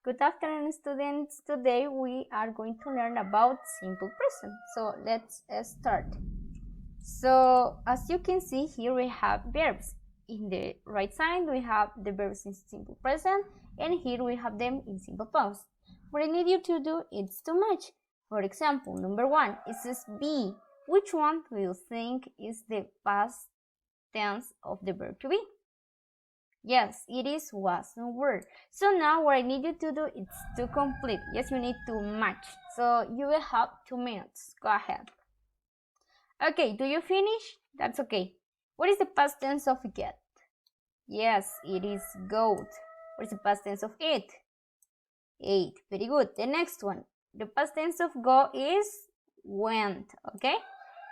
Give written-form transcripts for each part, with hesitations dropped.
Good afternoon, students. Today we are going to learn about simple present. So let's start. So as you can see here, we have verbs. In the right side, we have the verbs in simple present, and here we have them in simple past. What I need you to do is to match. For example, number 1, it says be. Which one do you think is the past tense of the verb to be? Yes, it is was and were. So now what I need you to do is to complete. Yes, you need to match. So you will have 2 minutes. Go ahead. Okay, do you finish? That's okay. What is the past tense of get? Yes, it is goat. What is the past tense of eat? Ate. Very good. The next one. The past tense of go is went. Okay?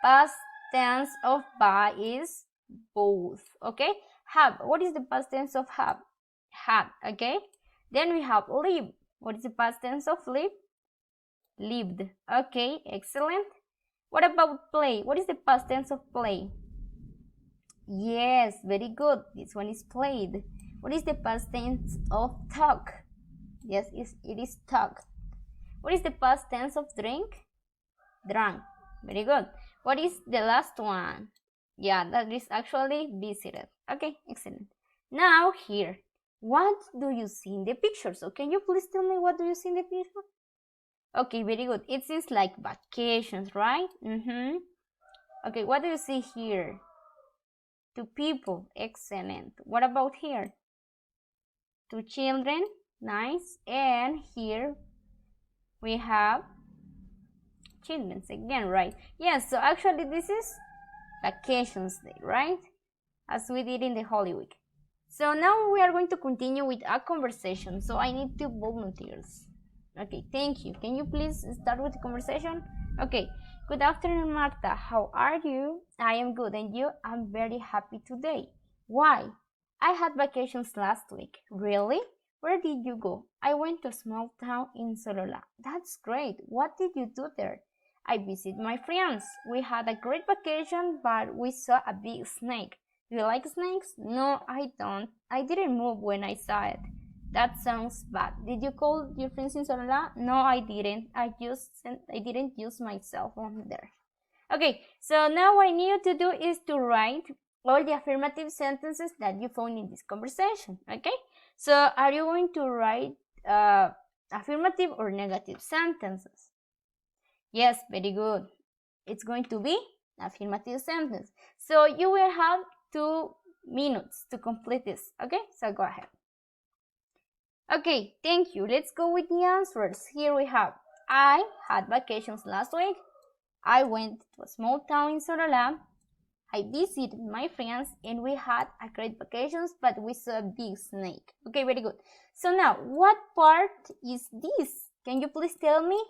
Past tense of buy is both. Okay? Have. What is the past tense of have? Had. Okay? Then we have live. What is the past tense of live? Lived. Okay, excellent. What about play? What is the past tense of play? Yes, very good. This one is played. What is the past tense of talk? Yes, it is talk. What is the past tense of drink? Drank. Very good. What is the last one? Yeah, that is actually visited. Okay, excellent. Now here, what do you see in the picture? So can you please tell me what do you see in the picture? Okay, very good. It seems like vacations, right? Okay, what do you see here? 2 people. Excellent. What about here? 2 children. Nice. And here we have children again, right? Yes, so actually this is vacations day, right? As we did in the Holy Week. So now we are going to continue with a conversation. So I need 2 volunteers. Okay, thank you. Can you please start with the conversation? Okay. Good afternoon, Marta. How are you? I am good. And you? I'm very happy today. Why? I had vacations last week. Really? Where did you go? I went to a small town in Solola. That's great. What did you do there? I visited my friends. We had a great vacation, but we saw a big snake. Do you like snakes? No, I don't. I didn't move when I saw it. That sounds bad. Did you call your friends in Solola? No, I didn't. I didn't use my cell phone there. Okay, so now what I need you to do is to write all the affirmative sentences that you found in this conversation. Okay, so are you going to write affirmative or negative sentences? Yes, very good. It's going to be affirmative sentence. So you will have 2 minutes to complete this. Okay, so go ahead. Okay, thank you. Let's go with the answers. Here we have, I had vacations last week. I went to a small town in Solola. I visited my friends and we had a great vacations, but we saw a big snake. Okay, very good. So now, what part is this? Can you please tell me?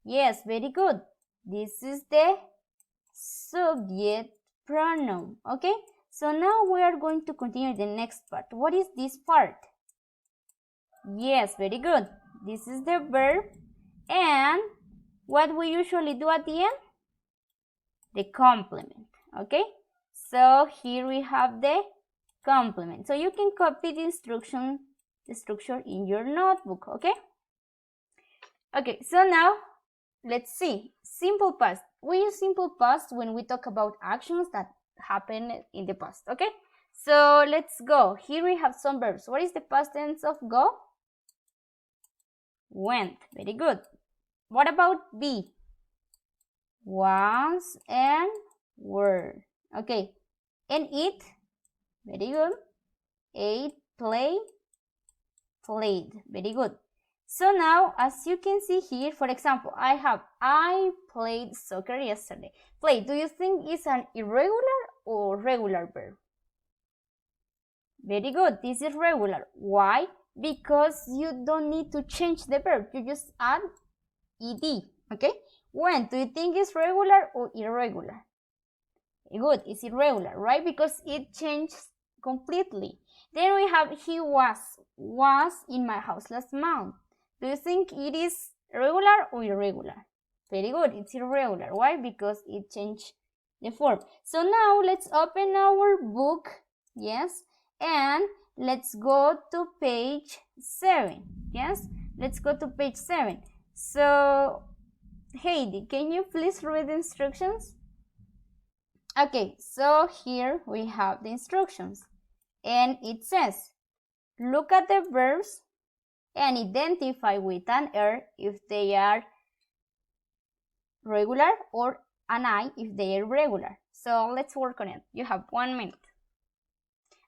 Yes, very good. This is the subject pronoun. Okay, so now we are going to continue the next part. What is this part? Yes, very good. This is the verb. And what we usually do at the end? The complement. Okay, so here we have the complement. So you can copy the structure in your notebook. Okay. Okay, so now let's see. Simple past. We use simple past when we talk about actions that happened in the past. Okay, so let's go. Here we have some verbs. What is the past tense of go? Went. Very good. What about be? Was and were. Okay. And eat. Very good. Ate, play, played. Very good. So now, as you can see here, for example, I played soccer yesterday. Play, do you think is an irregular or regular verb? Very good. This is regular. Why? Because you don't need to change the verb. You just add ed. Okay? When? Do you think it's regular or irregular? Good. It's irregular, right? Because it changed completely. Then we have he was in my house last month. Do you think it is regular or irregular? Very good. It's irregular. Why? Because it changed the form. So now let's open our book. Yes. And let's go to page 7. Yes, let's go to page 7. So, Heidi, can you please read the instructions? Okay, so here we have the instructions, and it says, look at the verbs and identify with an R if they are regular or an I if they are irregular. So let's work on it. You have 1 minute.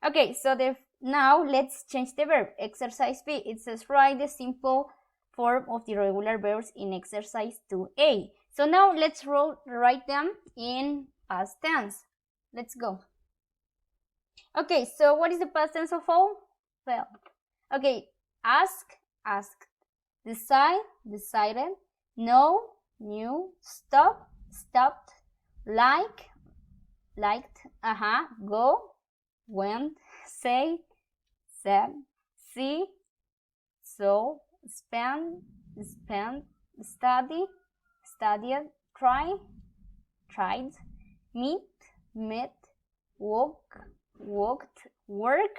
Okay, so now let's change the verb. Exercise B, it says write the simple form of the regular verbs in exercise 2A. So now let's write them in past tense. Let's go. Okay, so what is the past tense of all? Well, okay, ask, asked, decide, decided, know, knew, stop, stopped, like, liked, go, went, say, said, see, saw, spend, spent, study, studied, try, tried, meet, met, walk, walked, work,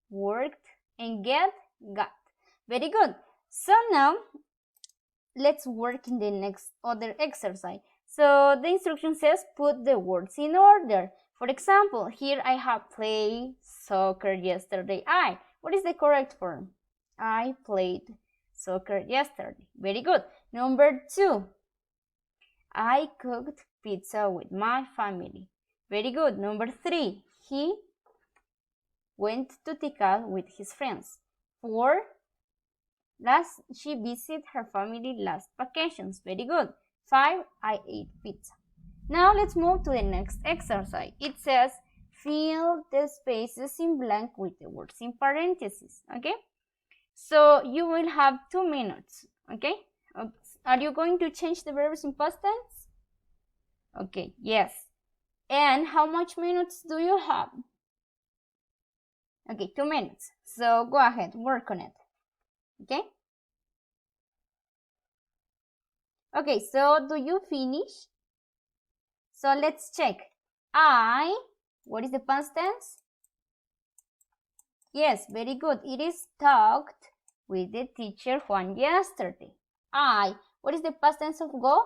worked, and get, got. Very good. So now let's work in the next other exercise. So the instruction says put the words in order. For example, here I have played soccer yesterday. What is the correct form? I played soccer yesterday. Very good. Number 2, I cooked pizza with my family. Very good. Number 3, he went to Tikal with his friends. 4, she visited her family last vacations. Very good. 5, I ate pizza. Now let's move to the next exercise. It says fill the spaces in blank with the words in parentheses. Okay? So you will have 2 minutes. Okay? Are you going to change the verbs in past tense? Okay, yes. And how much minutes do you have? Okay, 2 minutes. So go ahead, work on it. Okay? Okay, so do you finish? So let's check. What is the past tense? Yes, very good. It is talked with the teacher Juan yesterday. What is the past tense of go?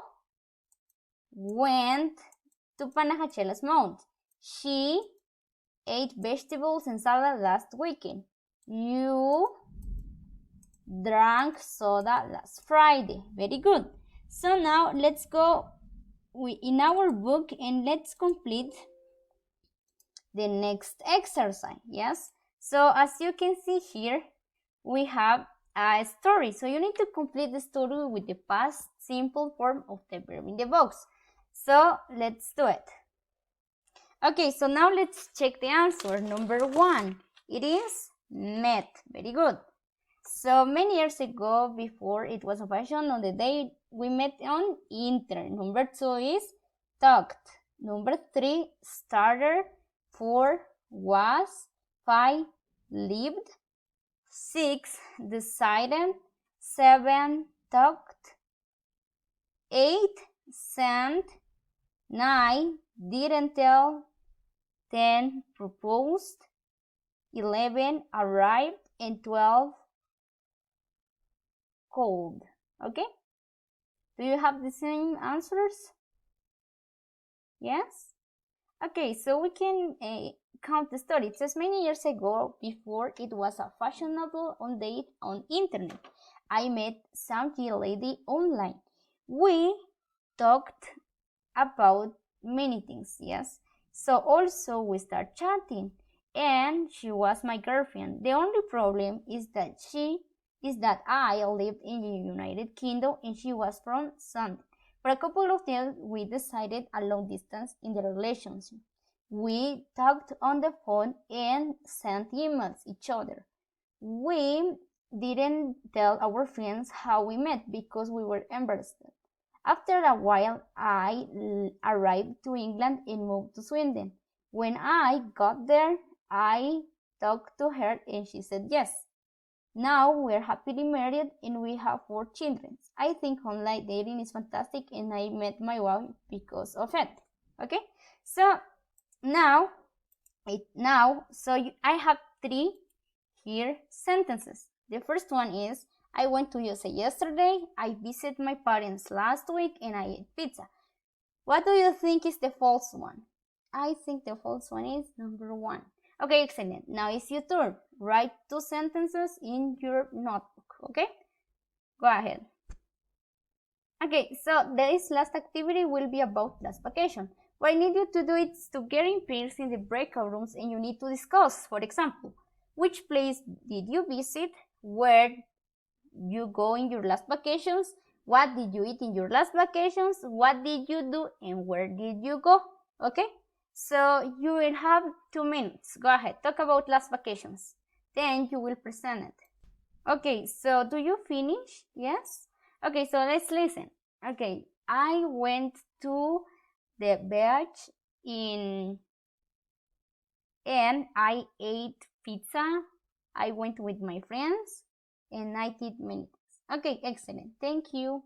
Went to Panajachela's Mount. She ate vegetables and salad last weekend. You drank soda last Friday. Very good. So now let's go in our book and let's complete the next exercise. Yes. So as you can see here, we have a story. So you need to complete the story with the past simple form of the verb in the box. So let's do it. Okay, so now let's check the answer. Number 1, it is met. Very good. So many years ago, before it was a fashion, on the day we met on internet. Number 2 is talked. Number 3, started. 4, was. 5, lived. 6, decided. 7, talked. 8, sent. 9, didn't tell. 10, proposed. 11, arrived. And 12, called. Okay? Do you have the same answers? Yes? Okay, so we can count the story. It says many years ago, before it was a fashionable on date on internet, I met some lady online. We talked about many things, yes? So also we start chatting, and she was my girlfriend. The only problem is that I lived in the United Kingdom and she was from Sunday. For a couple of days, we decided a long distance in the relationship. We talked on the phone and sent emails each other. We didn't tell our friends how we met because we were embarrassed. After a while, I arrived to England and moved to Sweden. When I got there, I talked to her and she said yes. Now we're happily married and we have 4 children. I think online dating is fantastic and I met my wife because of it. Okay, so now I have 3 here sentences. The first one is I went to USA yesterday. I visited my parents last week and I ate pizza. What do you think is the false one? I think the false one is number 1. Okay, excellent. Now it's your turn. Write 2 sentences in your notebook, okay? Go ahead. Okay, so this last activity will be about last vacation. What I need you to do is to get in pairs in the breakout rooms and you need to discuss, for example, which place did you visit, where you go in your last vacations, what did you eat in your last vacations, what did you do, and where did you go, okay? So you will have 2 minutes. Go ahead, talk about last vacations. Then you will present it. Okay, so do you finish? Yes? Okay, so let's listen. Okay, I went to the beach and I ate pizza. I went with my friends and I did many things. Okay, excellent. Thank you.